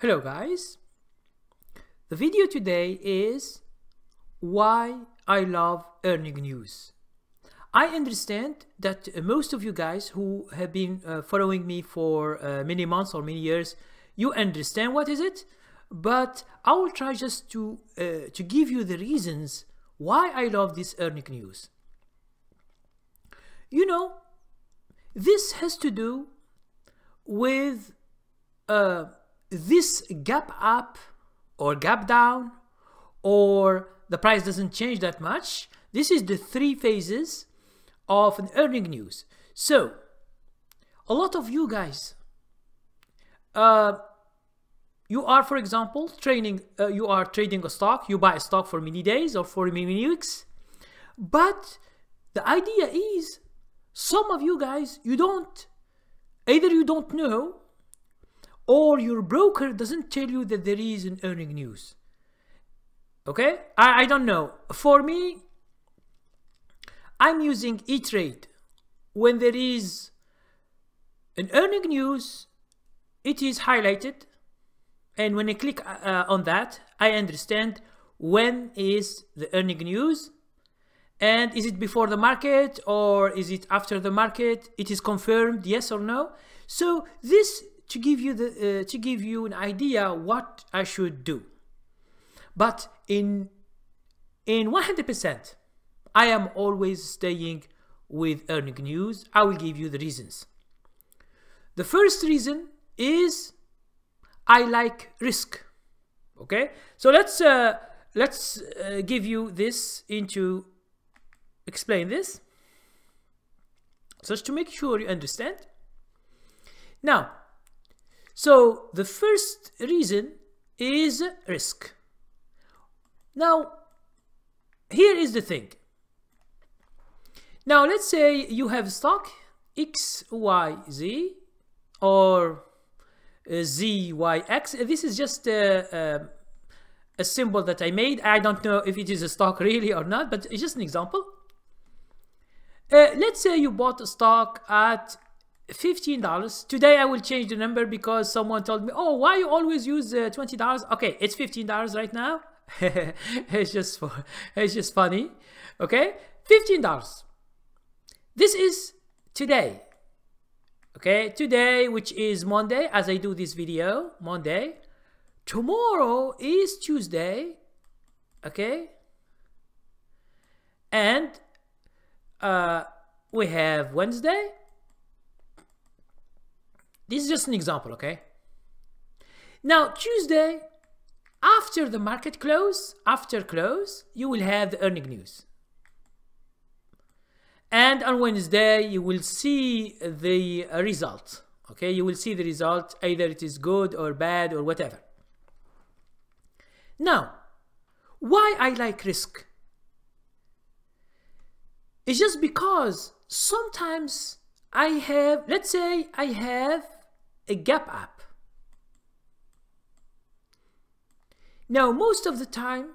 Hello guys, the video today is why I love earning news. I understand that most of you guys who have been following me for many months or many years, you understand what is it, but I will try just to give you the reasons why I love this earning news. You know, this has to do with this gap up or gap down, or the price doesn't change that much. This is the three phases of an earning news. So a lot of you guys, you are, for example, you are trading a stock. You buy a stock for many days or for many weeks, but the idea is some of you guys, either you don't know, or your broker doesn't tell you that there is an earning news. Okay, I don't know. For me, I'm using E-Trade. When there is an earning news, it is highlighted, and when I click on that, I understand when is the earning news, and is it before the market or is it after the market? It is confirmed, yes or no. So this to give you an idea what I should do. But in 100%, I am always staying with earning news. I will give you the reasons. The first reason is I like risk. Okay, so let's give you this into explain this, just to make sure you understand. Now, so the first reason is risk. Now, here is the thing. Now, let's say you have stock X, Y, Z, or Z, Y, X. This is just a symbol that I made. I don't know if it is a stock really or not, but it's just an example. Let's say you bought a stock at $15. Today I will change the number because someone told me, oh, why you always use $20? Okay, it's $15 right now. it's just funny. Okay, $15. This is today. Okay, today, which is Monday, as I do this video, Monday. Tomorrow is Tuesday. Okay, and we have Wednesday. This is just an example, okay? Now, Tuesday, after the market close, you will have the earning news. And on Wednesday, you will see the result, okay? You will see the result, either it is good or bad or whatever. Now, why I like risk? It's just because sometimes let's say I have a gap up. Now, most of the time,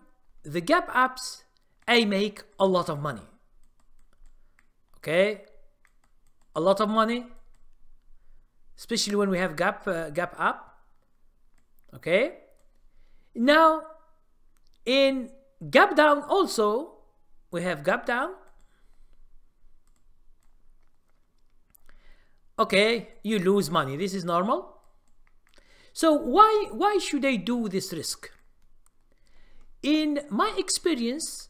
the gap ups, I make a lot of money. Okay, a lot of money, especially when we have gap up. Okay, now in gap down also we have gap down. Okay, you lose money. This is normal. So why should I do this risk? In my experience,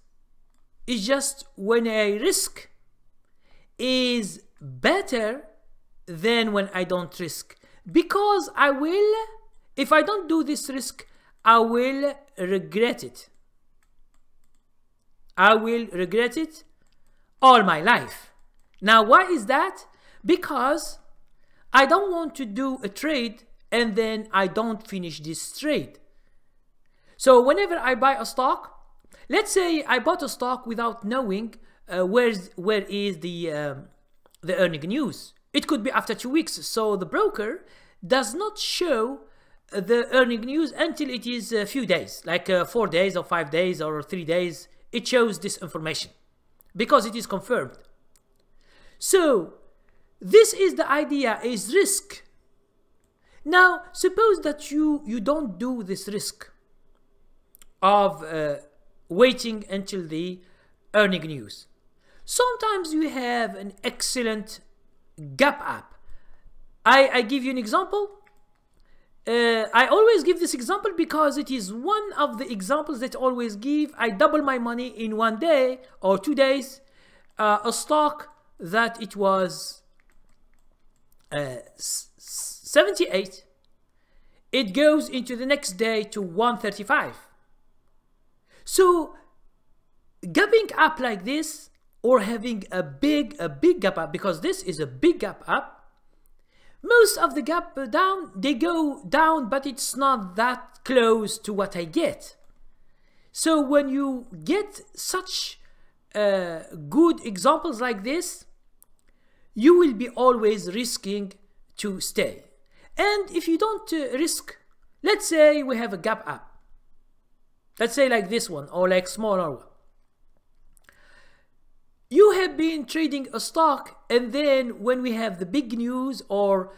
it's just when I risk is better than when I don't risk, because if I don't do this risk, I will regret it. I will regret it all my life. Now, why is that? Because I don't want to do a trade and then I don't finish this trade. So whenever I buy a stock, let's say I bought a stock without knowing where is the earning news. It could be after 2 weeks. So the broker does not show the earning news until it is a few days, like 4 days or 5 days or 3 days. It shows this information because it is confirmed. So this is the idea, is risk. Now, suppose that you don't do this risk of waiting until the earning news. Sometimes you have an excellent gap up. I give you an example. I always give this example because it is one of the examples that I always give. I double my money in 1 day or 2 days. A stock that it was 78, it goes into the next day to 135. So gapping up like this, or having a big gap up, because this is a big gap up, most of the gap down, they go down, but it's not that close to what I get. So when you get such good examples like this, you will be always risking to stay. And if you don't risk, let's say we have a gap up, let's say like this one, or like smaller one. You have been trading a stock, and then when we have the big news, or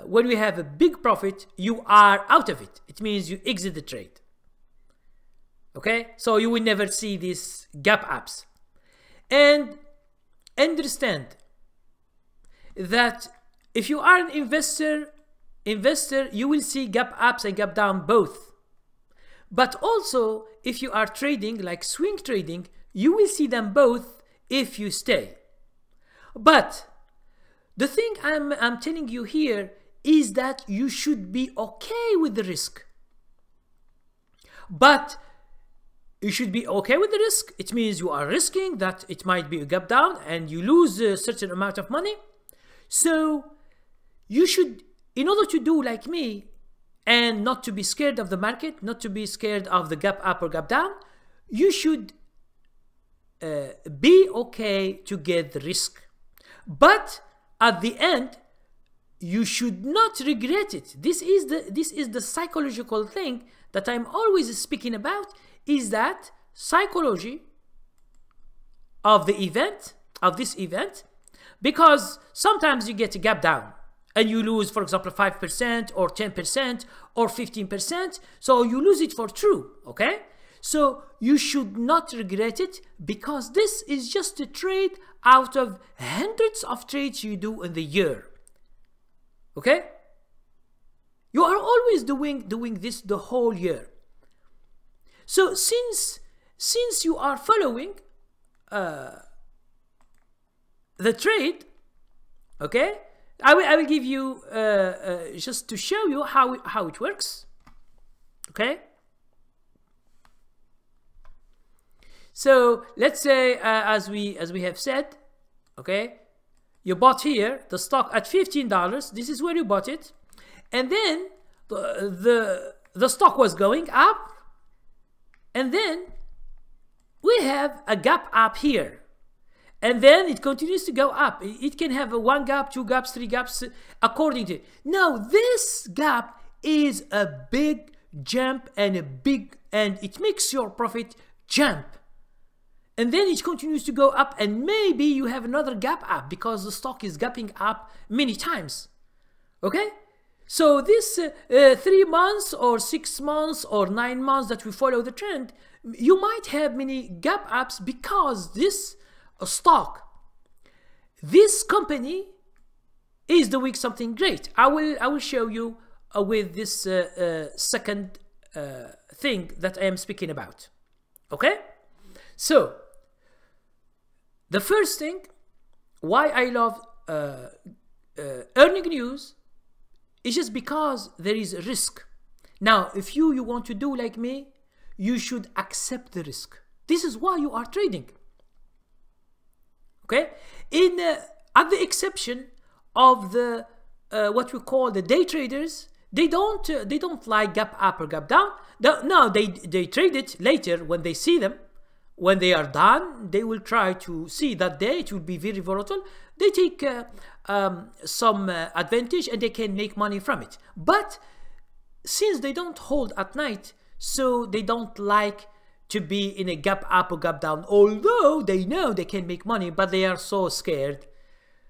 when we have a big profit, you are out of it. It means you exit the trade. Okay, so you will never see these gap ups. And understand that if you are an investor, you will see gap ups and gap down both. But also, if you are trading like swing trading, you will see them both if you stay. But the thing I'm telling you here is that you should be okay with the risk. But you should be okay with the risk. It means you are risking that it might be a gap down and you lose a certain amount of money. So you should, in order to do like me and not to be scared of the market, not to be scared of the gap up or gap down, you should be okay to get the risk. But at the end, you should not regret it. This is the psychological thing that I'm always speaking about, is that psychology of the event, of this event, because sometimes you get a gap down and you lose, for example, 5% or 10% or 15%. So you lose it for true, okay? So you should not regret it, because this is just a trade out of hundreds of trades you do in the year. Okay? You are always doing this the whole year. So since you are following the trade, okay, I will give you just to show you how it works. Okay. So let's say as we have said, okay, you bought here the stock at $15. This is where you bought it, and then the stock was going up, and then we have a gap up here, and then it continues to go up. It can have a 1 gap, 2 gaps, 3 gaps, according to. Now this gap is a big jump and it makes your profit jump. And then it continues to go up, and maybe you have another gap up because the stock is gapping up many times. Okay? So this 3 months or 6 months or 9 months that we follow the trend, you might have many gap ups because this stock, this company is doing something great. I will show you with this second thing that I am speaking about. Okay? So the first thing why I love earning news is just because there is a risk. Now, if you want to do like me, you should accept the risk. This is why you are trading. Okay? At the exception of the what we call the day traders, they don't like gap up or gap down. No, they trade it later when they see them. When they are done, they will try to see that day. It will be very volatile. They take some advantage and they can make money from it. But since they don't hold at night, so they don't like to be in a gap up or gap down, although they know they can make money, but they are so scared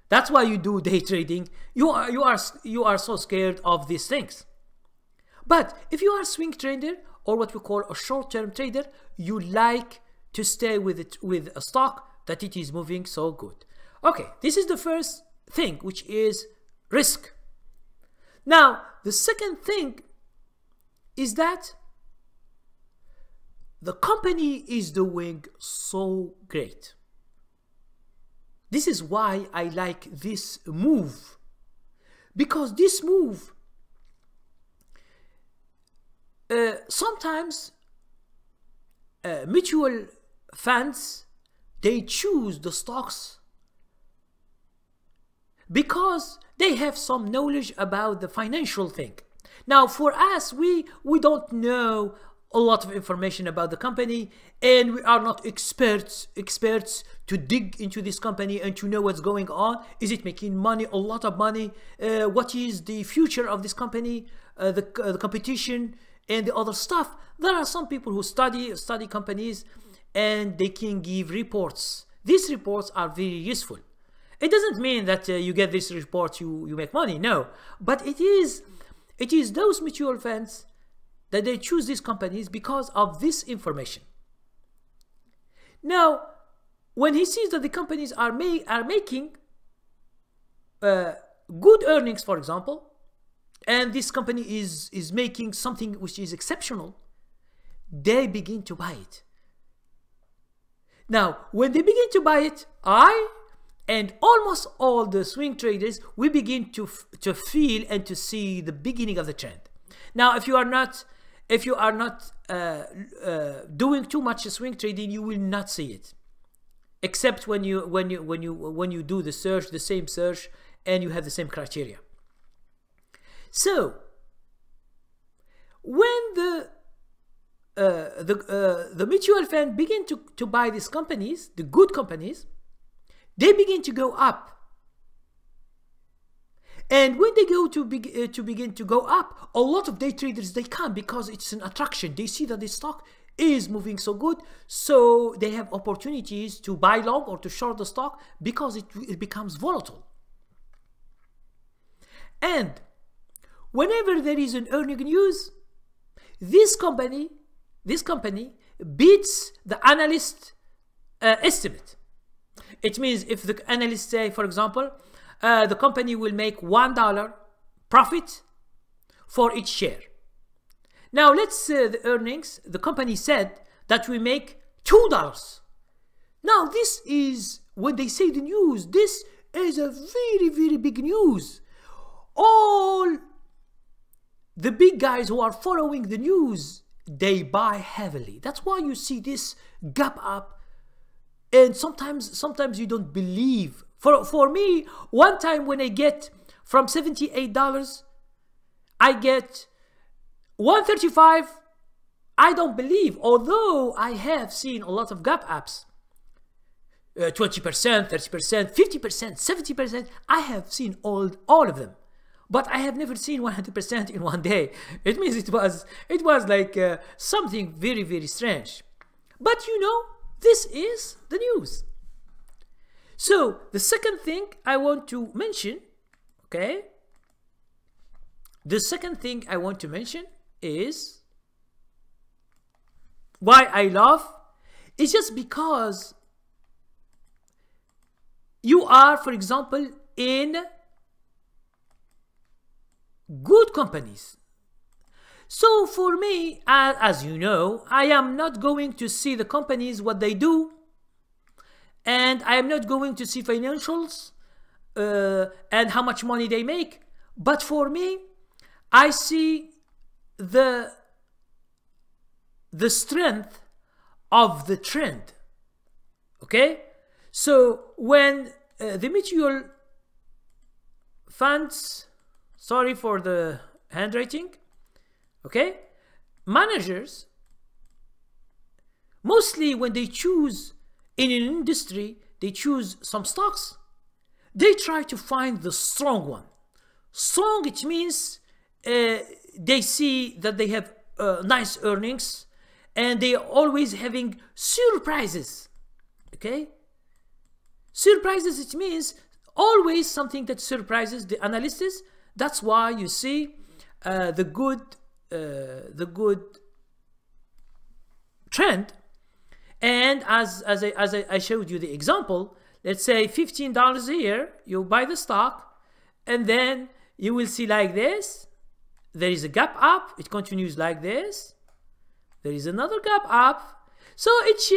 That's why you do day trading. You are so scared of these things. But if you are a swing trader, or what we call a short-term trader, you like to stay with a stock that it is moving so good. Okay, this is the first thing, which is risk. Now, the second thing is that the company is doing so great. This is why I like this move, because this move sometimes mutual funds, they choose the stocks because they have some knowledge about the financial thing. Now for us, we don't know a lot of information about the company, and we are not experts to dig into this company and to know what's going on. Is it making money, a lot of money? What is the future of this company, the competition, and the other stuff? There are some people who study companies, and they can give reports. These reports are very useful. It doesn't mean that you get this report, you make money, no. But it is those mutual funds that they choose these companies because of this information. Now, when he sees that the companies are making good earnings, for example, and this company is making something which is exceptional, they begin to buy it. Now, when they begin to buy it, I and almost all the swing traders, we begin to feel and to see the beginning of the trend. Now, if you are not doing too much swing trading, you will not see it, except when you do the search, the same search, and you have the same criteria. So when the mutual fund begin to buy these companies, the good companies, they begin to go up. And when they go to begin to go up, a lot of day traders, they come because it's an attraction. They see that the stock is moving so good, so they have opportunities to buy long or to short the stock because it becomes volatile. And whenever there is an earning news, this company beats the analyst estimate. It means if the analysts say, for example, the company will make $1 profit for each share. Now let's say the earnings, the company said that we make $2. Now this is, when they say the news, this is a very, very big news. All the big guys who are following the news, they buy heavily. That's why you see this gap up. And sometimes you don't believe. For me, one time when I get from $78, I get $135. I don't believe, although I have seen a lot of gap ups, 20%, 30%, 50%, 70%. I have seen all of them, but I have never seen 100% in one day. It means it was like something very, very strange. But you know, this is the news. So the second thing I want to mention, okay? The second thing I want to mention is why I love. It's just because you are, for example, in good companies. So for me, as you know, I am not going to see the companies, what they do, and I am not going to see financials and how much money they make. But for me, I see the strength of the trend. Okay? So when the mutual funds, sorry for the handwriting, okay, managers, mostly when they choose in an industry, they choose some stocks, they try to find the strong one. Strong, it means they see that they have nice earnings and they are always having surprises. Okay, surprises, it means always something that surprises the analysts. That's why you see the good trend. And as I showed you the example, let's say $15 here, you buy the stock, and then you will see like this, there is a gap up, it continues like this, there is another gap up. So each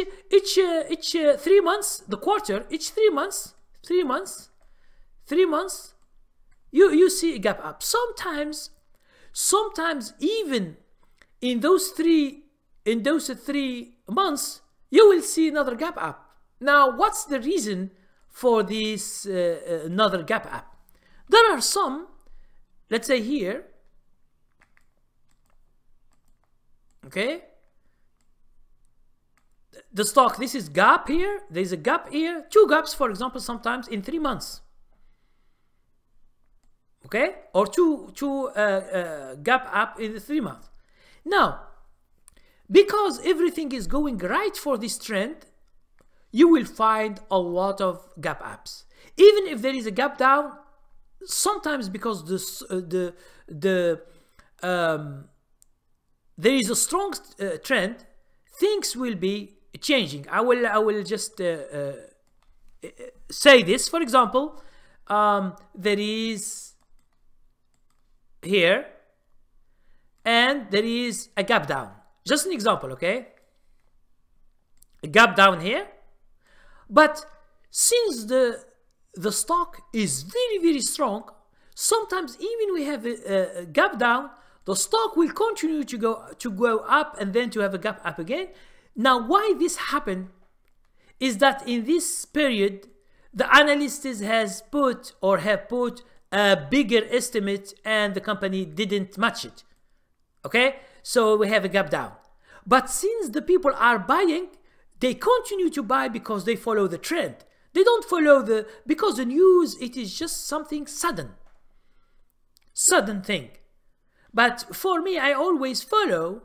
3 months, the quarter, each 3 months, you see a gap up. Sometimes even in those three months, you will see another gap up. Now, what's the reason for this another gap up? There are some, let's say here, okay, the stock, this is gap here, there's a gap here, 2 gaps, for example, sometimes in 3 months, okay, or two gap up in the 3 months. Now, because everything is going right for this trend, you will find a lot of gap ups. Even if there is a gap down, sometimes because there is a strong trend, things will be changing. I will just say this. For example, there is here, and there is a gap down. Just an example, okay? A gap down here, but since the stock is very strong, sometimes even we have a gap down, the stock will continue to go up and then to have a gap up again. Now, why this happened is that in this period, the analysts have put a bigger estimate and the company didn't match it. Okay, so we have a gap down. But since the people are buying, they continue to buy because they follow the trend. They don't follow because the news, it is just something sudden thing. But for me, I always follow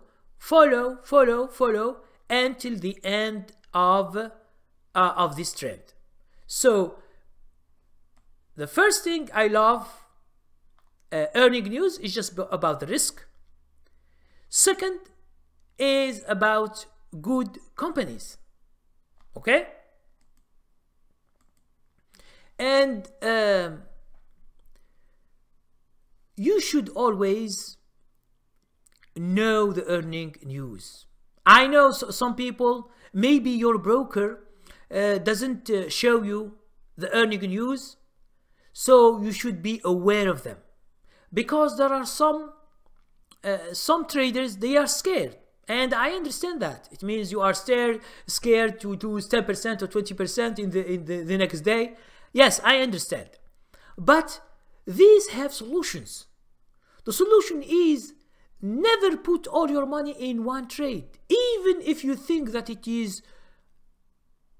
until the end of this trend. So the first thing I love, earning news, is just about the risk. Second is about good companies, okay? And you should always know the earning news. I know some people, maybe your broker doesn't show you the earning news, so you should be aware of them, because there are some traders, they are scared, and I understand that. It means you are scared to lose 10% or 20% in the next day. Yes, I understand, but these have solutions. The solution is never put all your money in one trade, even if you think that it is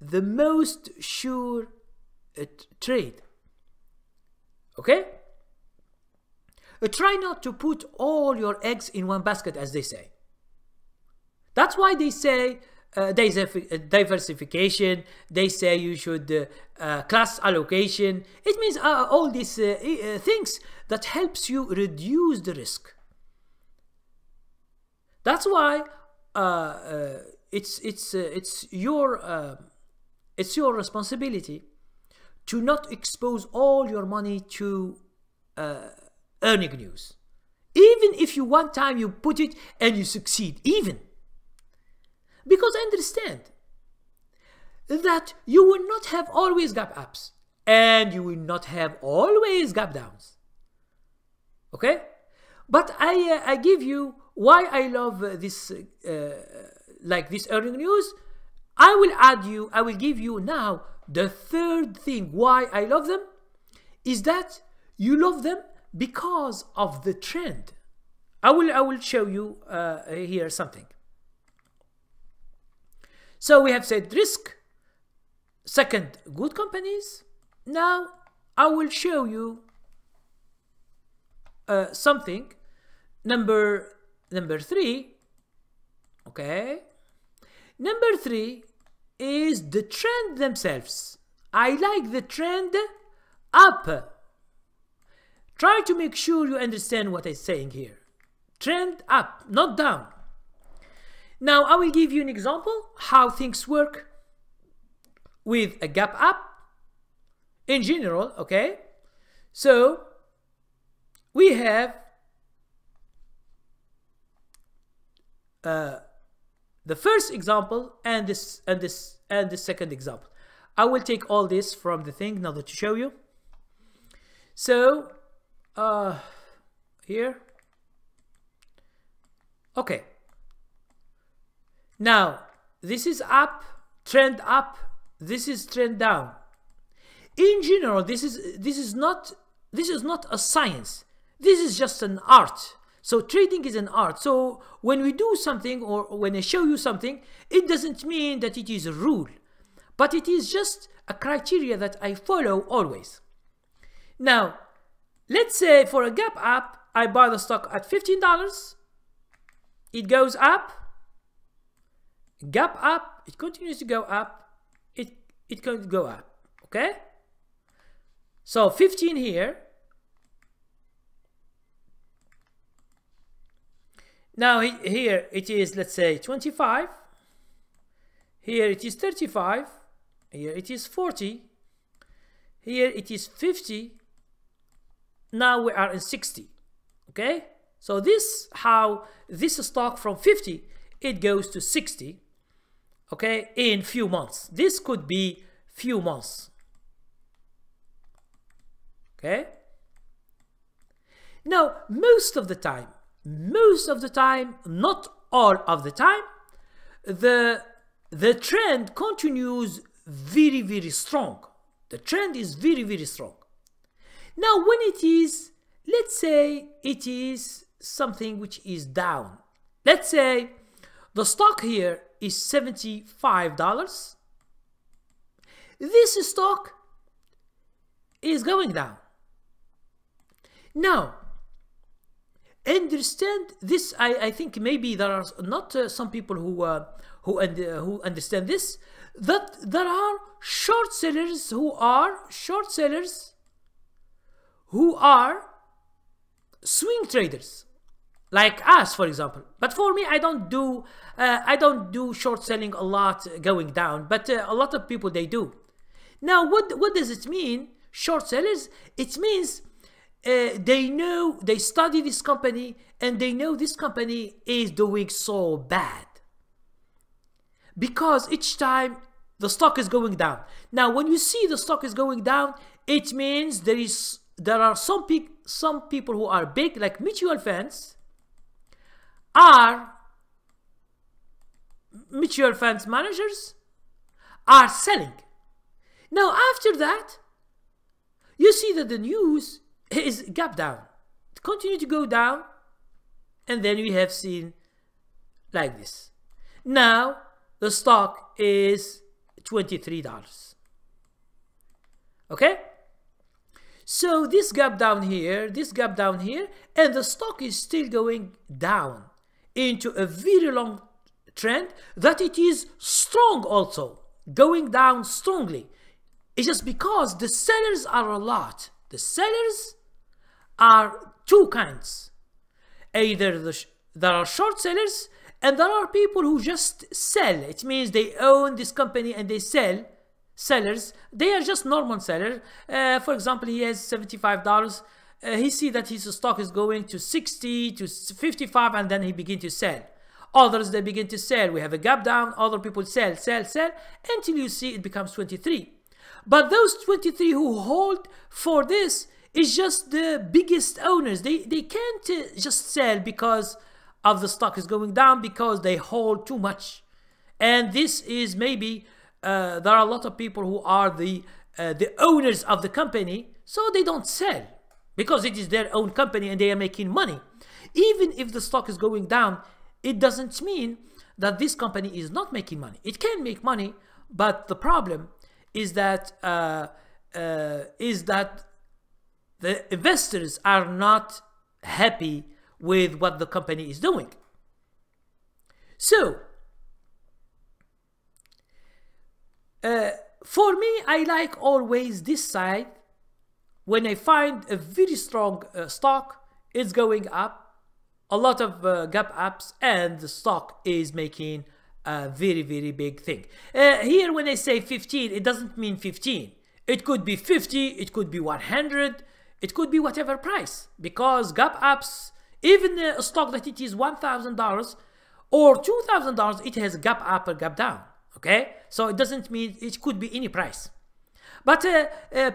the most sure trade. Okay? Try not to put all your eggs in one basket, as they say. That's why they say diversification. They say you should class allocation. It means all these things that helps you reduce the risk. That's why it's your responsibility to not expose all your money to earning news. Even if you one time you put it and you succeed, even. Because understand that you will not have always gap ups and you will not have always gap downs. Okay? But I give you why I love this like this earning news. I will give you now the third thing why I love them is that you love them because of the trend. I will show you here something. So we have said risk. Second, good companies. Now I will show you something. Number 3. Okay. Number 3 is the trend themselves. I like the trend. up. Try to make sure you understand what I'm saying here. Trend up, not down. Now I will give you an example how things work with a gap up in general, okay? So we have the first example and the second example. I will take all this from the thing now to show you. So here, okay. Now this is up, trend up. This is trend down. In general, this is not a science. This is just an art. So trading is an art. So when we do something or when I show you something, it doesn't mean that it is a rule, but it is just a criteria that I follow always. Now, let's say for a gap up, I buy the stock at $15. It goes up, gap up, it continues to go up, it can go up, okay? So 15 here. Now here it is, let's say 25. Here it is 35. Here it is 40. Here it is 50. Now we are in 60. Okay? So this how this stock from 50 it goes to 60. Okay, in few months. This could be few months. Okay? Now, most of the time, not all of the time, the trend continues very strong. The trend is very strong. Now, when it is, let's say it is something which is down. Let's say the stock here is $75. This stock is going down. Now, understand this. I think maybe there are not some people who understand this, that there are short sellers who are swing traders, like us, for example. But for me, I don't do short selling a lot going down, but a lot of people they do. Now, what does it mean? Short sellers, it means they study this company and they know this company is doing so bad because each time the stock is going down. Now, when you see the stock is going down, it means there are some people who are big, like mutual funds, mutual funds managers are selling. Now, after that, you see that the news is gap down, continue to go down, and then we have seen like this. Now the stock is $23. Okay, so this gap down here, and the stock is still going down into a very long trend that it is strong, also going down strongly. It's just because the sellers are a lot. The sellers are two kinds. Either there are short sellers and there are people who just sell. It means they own this company and they sell. Sellers, they are just normal sellers. For example, he has $75. He see that his stock is going to 60 to 55 and then he begin to sell. Others, they begin to sell. We have a gap down. Other people sell until you see it becomes 23. But those 23 who hold for this is just the biggest owners. They can't just sell because of the stock is going down, because they hold too much. And this is maybe there are a lot of people who are the owners of the company, so they don't sell because it is their own company and they are making money. Even if the stock is going down, it doesn't mean that this company is not making money. It can make money, but the problem is that the investors are not happy with what the company is doing. So, for me, I like always this side when I find a very strong stock, it's going up, a lot of gap ups, and the stock is making a very, very big thing. Here, when I say 15, it doesn't mean 15. It could be 50, it could be 100, it could be whatever price, because gap ups, even a stock that it is $1,000 or $2,000, it has a gap up or gap down. Okay, so it doesn't mean it could be any price. But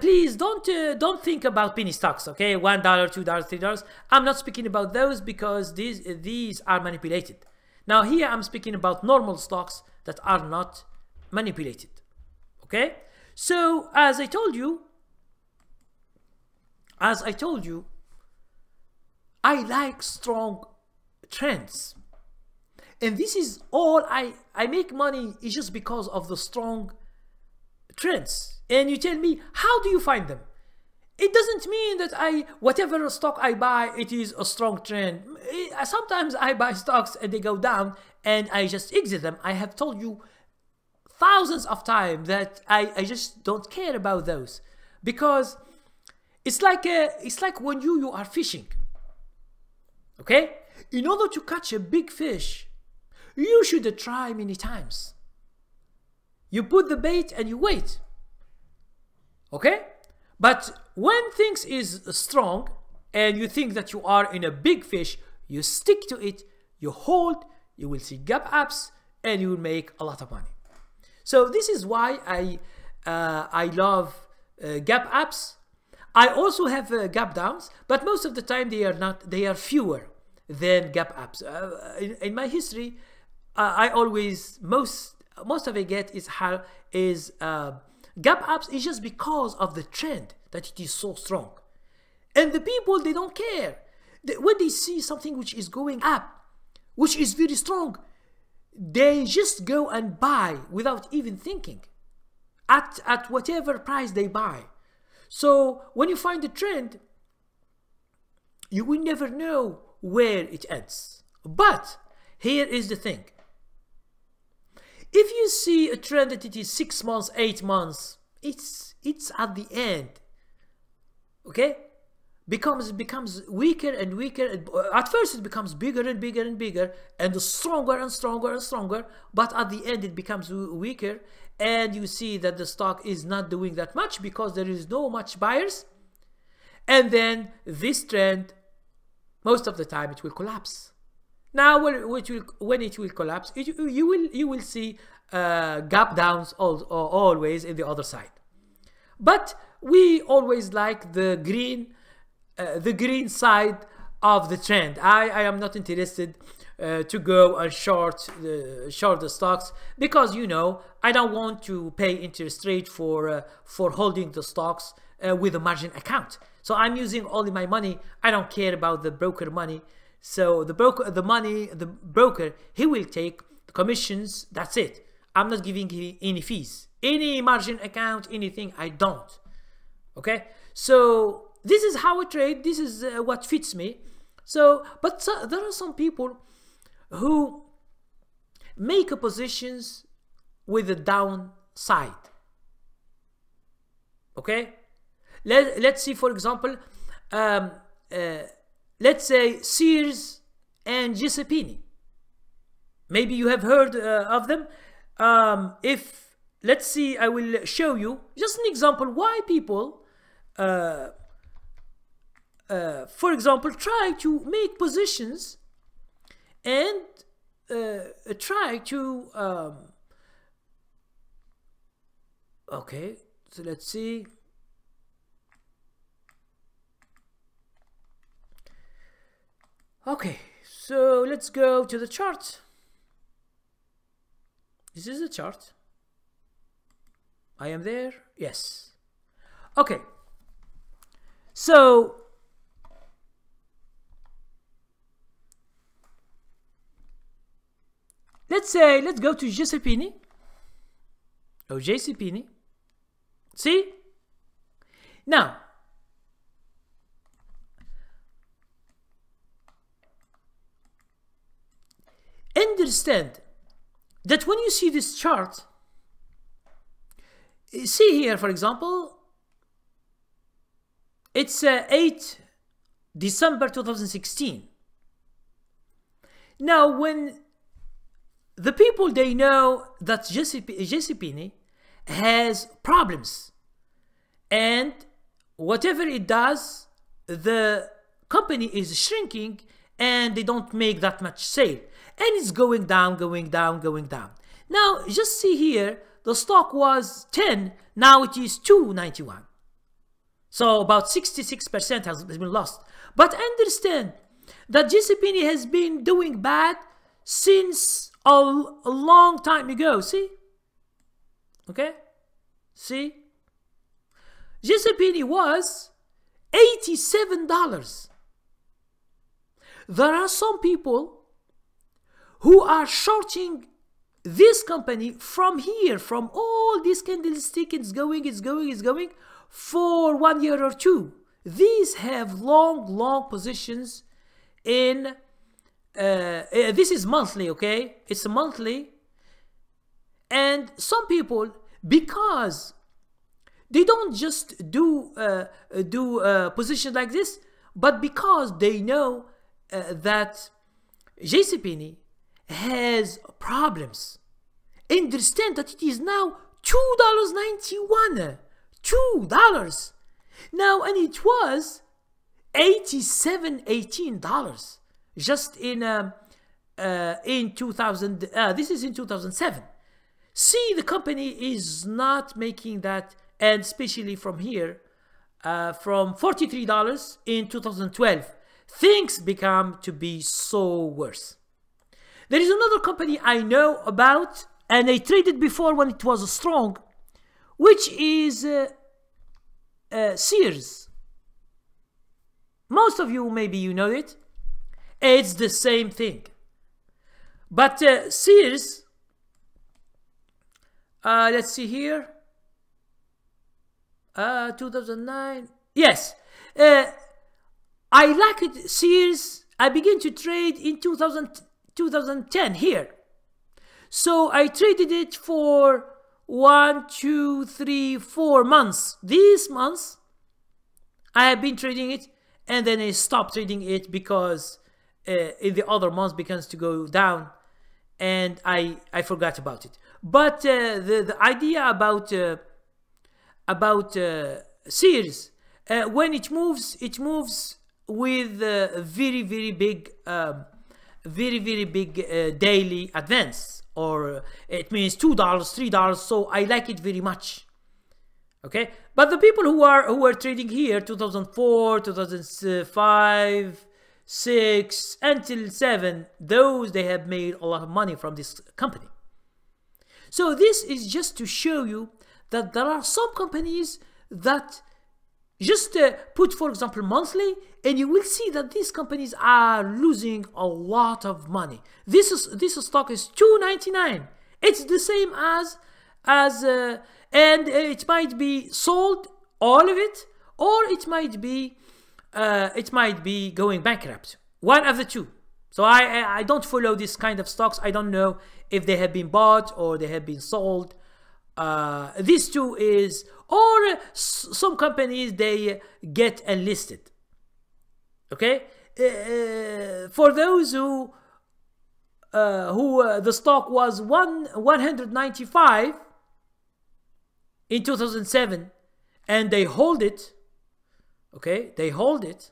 please don't think about penny stocks. Okay, $1, $2, $3. I'm not speaking about those because these are manipulated. Now here I'm speaking about normal stocks that are not manipulated. Okay, so as I told you, I like strong trends. And this is all I make money is just because of the strong trends. And you tell me, how do you find them? It doesn't mean that whatever stock I buy, it is a strong trend. Sometimes I buy stocks and they go down and I just exit them. I have told you thousands of times that I just don't care about those, because it's like when you are fishing. Okay? In order to catch a big fish, you should try many times. You put the bait and you wait. Okay? But when things is strong and you think that you are in a big fish, you stick to it, you hold, you will see gap ups, and you will make a lot of money. So this is why I love gap ups. I also have gap downs, but most of the time they are fewer than gap ups. In my history, I always most of I get is gap ups is just because of the trend that it is so strong, and the people, they don't care. When they see something which is going up, which is very strong, they just go and buy without even thinking at whatever price they buy. So when you find a trend, you will never know where it ends. But here is the thing. If you see a trend that it is 6 months, 8 months, it's at the end. Okay? Becomes weaker and weaker. At first it becomes bigger and bigger and bigger, and stronger and stronger and stronger, but at the end it becomes weaker, and you see that the stock is not doing that much because there is no much buyers. And then this trend, most of the time, it will collapse. Now when it will collapse, you will see gap downs always in the other side. But we always like the green side of the trend. I am not interested to go and short the stocks, because I don't want to pay interest rate for holding the stocks with a margin account. So I'm using only my money. I don't care about the broker money. So the broker, he will take the commissions. That's it. I'm not giving any fees, any margin account, anything. I don't. Okay. So this is how I trade. This is what fits me. So, but there are some people who make positions with a downside. Okay. Let's see, for example, let's say Sears and Giuseppini. Maybe you have heard of them. Let's see, I will show you just an example why people, for example, try to make positions and try to. Okay, so let's see. Okay, so let's go to the chart. This is the chart. I am there. Yes. Okay. So let's go to Giuseppini or JCPenney. See? Now, understand that when you see this chart, see here, for example, It's 8 December 2016. Now, when the people, they know that JCPenney has problems, and whatever it does, the company is shrinking and they don't make that much sale, and it's going down, going down, going down. Now just see here, the stock was 10, now it is 291. So about 66% has been lost. But understand that JCPenney has been doing bad since a long time ago. See? Okay? See? JCPenney was $87. There are some people who are shorting this company from here, from all these candlesticks. It's going for 1 year or two. These have long positions in this is monthly, okay? It's a monthly. And some people, because they don't just do positions like this, but because they know that JCPenney has problems. Understand that it is now $2.91. $2 now, and it was $18 just in 2000. This is in 2007. See, the company is not making that, and especially from here, from $43 in 2012, things become to be so worse. There is another company I know about, and I traded before when it was strong, which is Sears. Most of you, maybe you know it. It's the same thing. But Sears, let's see here, 2009, yes. I like it, Sears. I began to trade in 2010 here. So I traded it for 1, 2, 3, 4 months. These months I have been trading it, and then I stopped trading it because in the other months begins to go down, and I forgot about it. But the idea about Sears, when it moves with very big daily advance, or it means $2, $3. So I like it very much. Okay, but the people who are trading here 2004, 2005, 6 until 7, those they have made a lot of money from this company. So this is just to show you that there are some companies that just put, for example, monthly, and you will see that these companies are losing a lot of money. This stock is $2.99. It's the same as and it might be sold, all of it, or it might be going bankrupt. One of the two. So I don't follow this kind of stocks. I don't know if they have been bought or they have been sold. These two is, or some companies they get enlisted. Okay, for those who the stock was 195 in 2007, and they hold it. Okay, they hold it.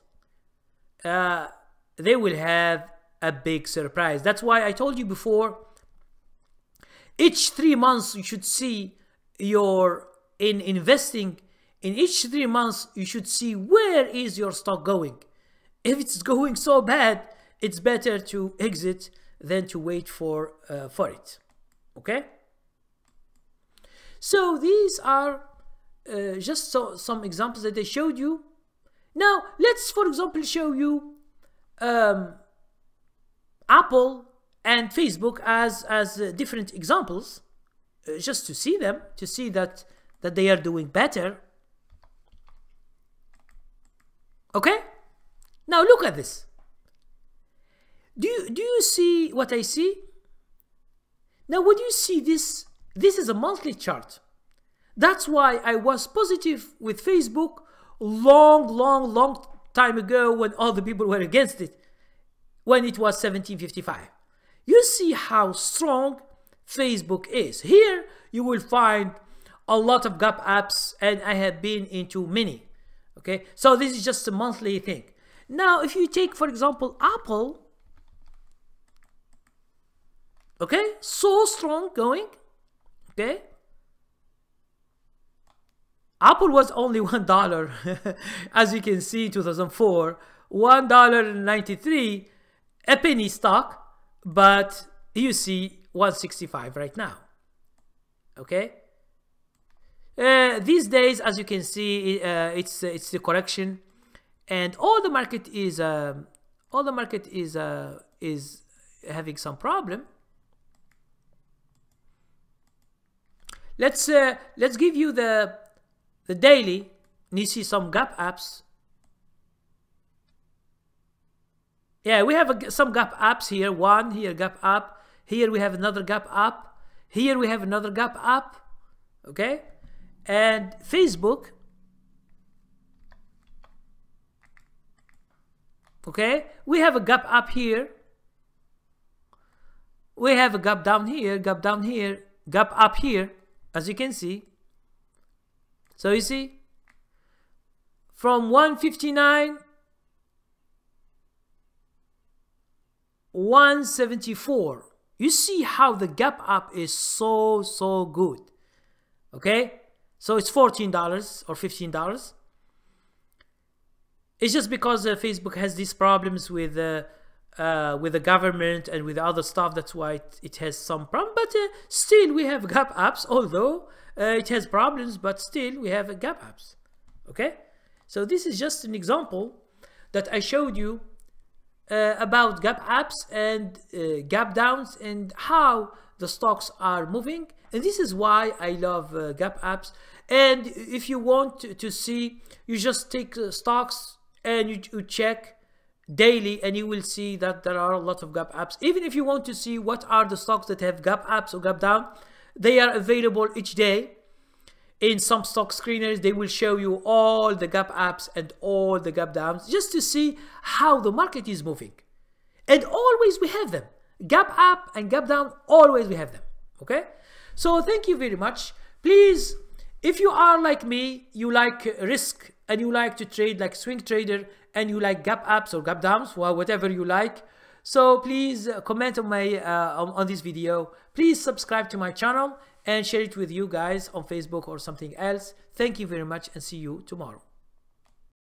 They will have a big surprise. That's why I told you before. Each 3 months you should see in investing. In each 3 months you should see where is your stock going. If it's going so bad, it's better to exit than to wait for it. Okay. So these are just some examples that I showed you. Now let's, for example, show you Apple and Facebook as different examples, just to see them, to see that they are doing better. Okay, now look at this. Do you see what I see? Now what do you see? This is a monthly chart. That's why I was positive with Facebook long time ago when all the people were against it, when it was 1755. You see how strong Facebook is. Here you will find a lot of gap apps, and I have been into many. Okay, so this is just a monthly thing. Now if you take, for example, Apple, okay, so strong going. Okay, Apple was only $1 as you can see in 2004, $1.93, a penny stock, but you see 165 right now. Okay, these days, as you can see, it's the correction, and all the market is having some problem. Let's give you the daily, and you see some gap apps. Yeah, we have some gap apps here. One here, gap app. Here we have another gap app. Here we have another gap app. Okay, and Facebook. Okay, we have a gap up here. We have a gap down here, gap down here, gap up here, as you can see. So you see, from 159, 174. You see how the gap up is so good. Okay, so it's $14 or $15. It's just because Facebook has these problems with the government and with other stuff. That's why it has some problem. But still, we have gap apps. Although it has problems, but still we have gap apps. Okay, so this is just an example that I showed you about gap apps and gap downs and how the stocks are moving. And this is why I love gap apps. And if you want to see, you just take stocks and you check daily, and you will see that there are a lot of gap apps. Even if you want to see what are the stocks that have gap apps or gap down, they are available each day. In some stock screeners, they will show you all the gap apps and all the gap downs, just to see how the market is moving. And always we have them. Gap up and gap down, always we have them. Okay, so thank you very much. Please, if you are like me, you like risk and you like to trade like swing trader, and you like gap ups or gap downs, well, whatever you like, so please comment on my on this video. Please subscribe to my channel and share it with you guys on Facebook or something else. Thank you very much, and see you tomorrow.